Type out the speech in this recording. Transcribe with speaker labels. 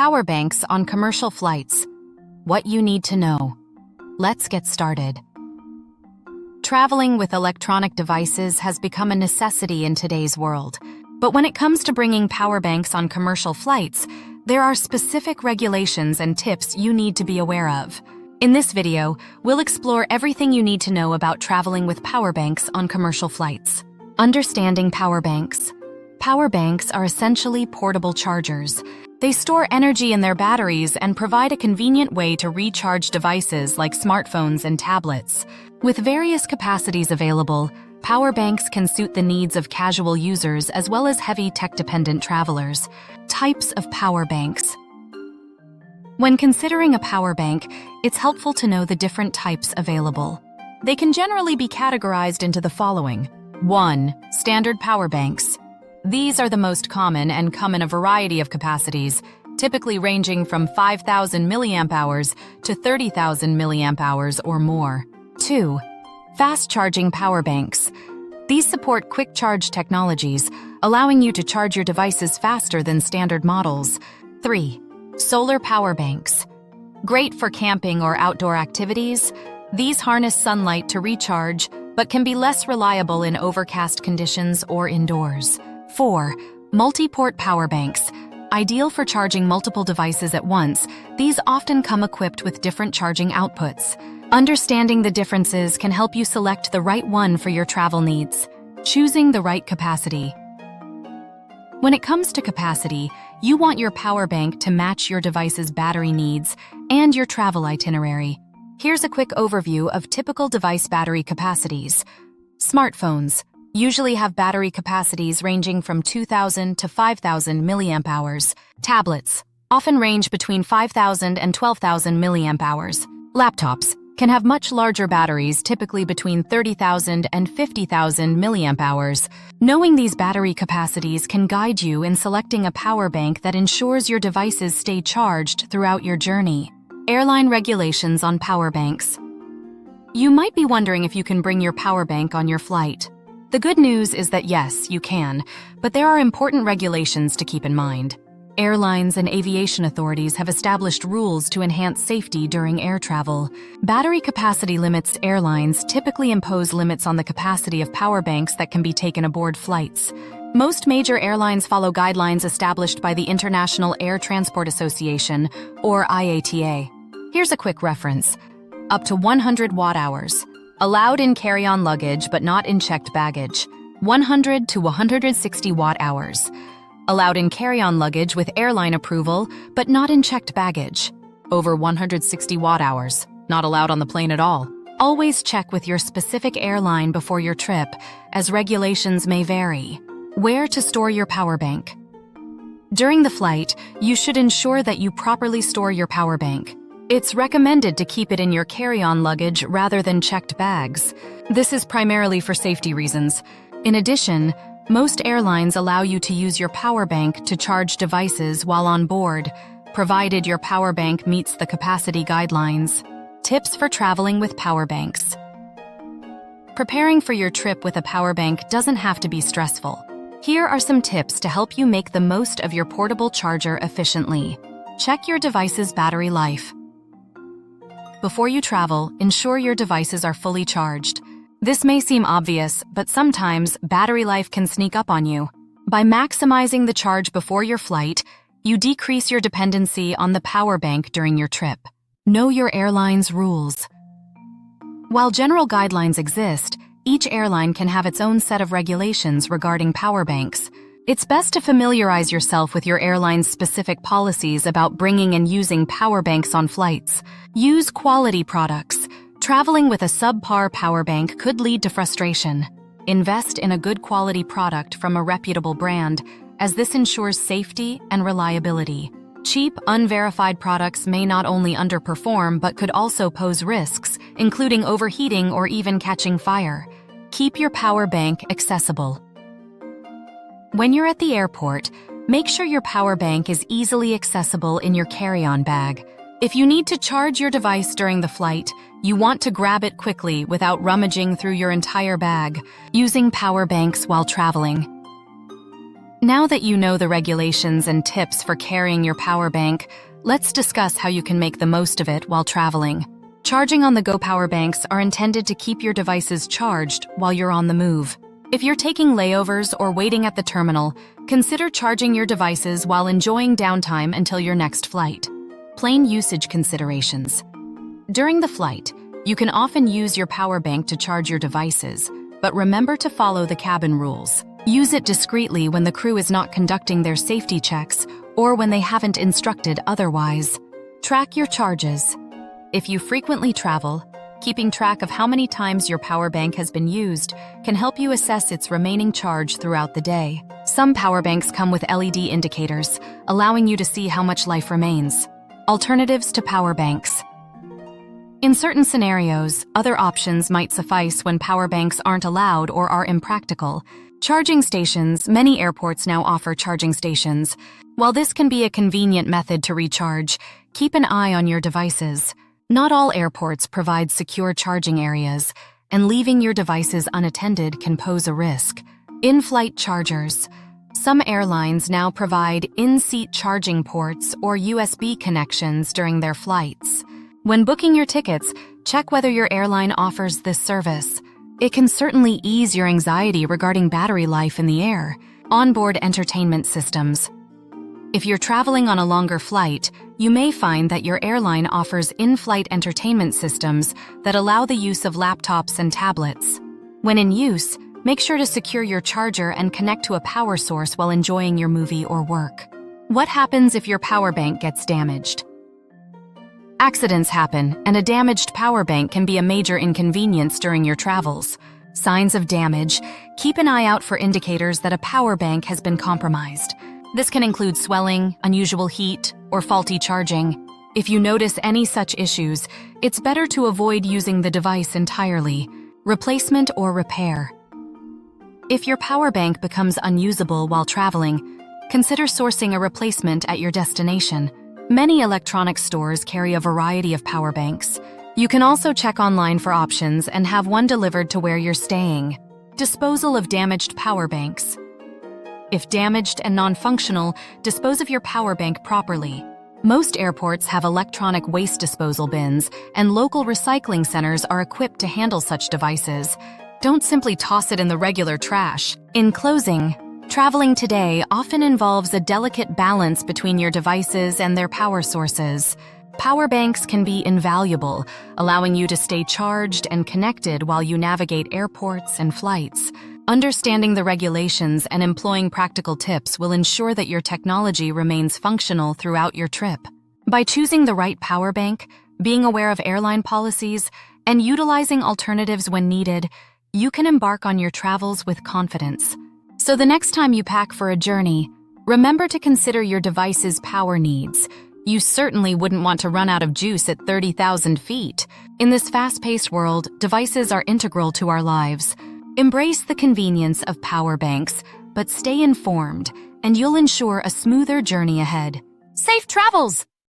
Speaker 1: Power banks on commercial flights. What you need to know. Let's get started. Traveling with electronic devices has become a necessity in today's world. But when it comes to bringing power banks on commercial flights, there are specific regulations and tips you need to be aware of. In this video, we'll explore everything you need to know about traveling with power banks on commercial flights. Understanding power banks. Power banks are essentially portable chargers. They store energy in their batteries and provide a convenient way to recharge devices like smartphones and tablets. With various capacities available, power banks can suit the needs of casual users as well as heavy tech-dependent travelers. Types of power banks. When considering a power bank, it's helpful to know the different types available. They can generally be categorized into the following. 1. Standard power banks. These are the most common and come in a variety of capacities, typically ranging from 5,000 mAh to 30,000 mAh or more. 2. Fast-charging power banks. These support quick charge technologies, allowing you to charge your devices faster than standard models. 3. Solar power banks. Great for camping or outdoor activities, these harness sunlight to recharge, but can be less reliable in overcast conditions or indoors. 4. Multi-port power banks. Ideal for charging multiple devices at once, these often come equipped with different charging outputs. Understanding the differences can help you select the right one for your travel needs. Choosing the right capacity. When it comes to capacity, you want your power bank to match your device's battery needs and your travel itinerary. Here's a quick overview of typical device battery capacities. Smartphones usually have battery capacities ranging from 2,000 to 5,000 mAh. Tablets often range between 5,000 and 12,000 mAh. Laptops can have much larger batteries, typically between 30,000 and 50,000 mAh. Knowing these battery capacities can guide you in selecting a power bank that ensures your devices stay charged throughout your journey. Airline regulations on power banks. You might be wondering if you can bring your power bank on your flight. The good news is that yes, you can, but there are important regulations to keep in mind. Airlines and aviation authorities have established rules to enhance safety during air travel. Battery capacity limits. Airlines typically impose limits on the capacity of power banks that can be taken aboard flights. Most major airlines follow guidelines established by the International Air Transport Association, or IATA. Here's a quick reference. Up to 100 watt-hours. Allowed in carry-on luggage but not in checked baggage. 100 to 160 watt-hours. Allowed in carry-on luggage with airline approval but not in checked baggage. Over 160 watt-hours. Not allowed on the plane at all. Always check with your specific airline before your trip, as regulations may vary. Where to store your power bank. During the flight, you should ensure that you properly store your power bank. It's recommended to keep it in your carry-on luggage rather than checked bags. This is primarily for safety reasons. In addition, most airlines allow you to use your power bank to charge devices while on board, provided your power bank meets the capacity guidelines. Tips for traveling with power banks. Preparing for your trip with a power bank doesn't have to be stressful. Here are some tips to help you make the most of your portable charger efficiently. Check your device's battery life. Before you travel, ensure your devices are fully charged. This may seem obvious, but sometimes battery life can sneak up on you. By maximizing the charge before your flight, you decrease your dependency on the power bank during your trip. Know your airline's rules. While general guidelines exist, each airline can have its own set of regulations regarding power banks. It's best to familiarize yourself with your airline's specific policies about bringing and using power banks on flights. Use quality products. Traveling with a subpar power bank could lead to frustration. Invest in a good quality product from a reputable brand, as this ensures safety and reliability. Cheap, unverified products may not only underperform but could also pose risks, including overheating or even catching fire. Keep your power bank accessible. When you're at the airport, make sure your power bank is easily accessible in your carry-on bag. If you need to charge your device during the flight, you want to grab it quickly without rummaging through your entire bag. Using power banks while traveling. Now that you know the regulations and tips for carrying your power bank, let's discuss how you can make the most of it while traveling. Charging on the go power banks are intended to keep your devices charged while you're on the move. If you're taking layovers or waiting at the terminal, consider charging your devices while enjoying downtime until your next flight. Plane usage considerations. During the flight, you can often use your power bank to charge your devices, but remember to follow the cabin rules. Use it discreetly when the crew is not conducting their safety checks or when they haven't instructed otherwise. Track your charges. If you frequently travel, keeping track of how many times your power bank has been used can help you assess its remaining charge throughout the day. Some power banks come with LED indicators, allowing you to see how much life remains. Alternatives to power banks. In certain scenarios, other options might suffice when power banks aren't allowed or are impractical. Charging stations. Many airports now offer charging stations. While this can be a convenient method to recharge, keep an eye on your devices. Not all airports provide secure charging areas, and leaving your devices unattended can pose a risk. In-flight chargers. Some airlines now provide in-seat charging ports or USB connections during their flights. When booking your tickets, check whether your airline offers this service. It can certainly ease your anxiety regarding battery life in the air. Onboard entertainment systems. If you're traveling on a longer flight, you may find that your airline offers in-flight entertainment systems that allow the use of laptops and tablets. When in use, make sure to secure your charger and connect to a power source while enjoying your movie or work. What happens if your power bank gets damaged? Accidents happen, and a damaged power bank can be a major inconvenience during your travels. Signs of damage. Keep an eye out for indicators that a power bank has been compromised. This can include swelling, unusual heat, or faulty charging. If you notice any such issues, it's better to avoid using the device entirely. Replacement or repair. If your power bank becomes unusable while traveling, consider sourcing a replacement at your destination. Many electronics stores carry a variety of power banks. You can also check online for options and have one delivered to where you're staying. Disposal of damaged power banks. If damaged and non-functional, dispose of your power bank properly. Most airports have electronic waste disposal bins, and local recycling centers are equipped to handle such devices. Don't simply toss it in the regular trash. In closing, traveling today often involves a delicate balance between your devices and their power sources. Power banks can be invaluable, allowing you to stay charged and connected while you navigate airports and flights. Understanding the regulations and employing practical tips will ensure that your technology remains functional throughout your trip. By choosing the right power bank, being aware of airline policies, and utilizing alternatives when needed, you can embark on your travels with confidence. So the next time you pack for a journey, remember to consider your device's power needs. You certainly wouldn't want to run out of juice at 30,000 feet. In this fast-paced world, devices are integral to our lives. Embrace the convenience of power banks, but stay informed, and you'll ensure a smoother journey ahead. Safe travels!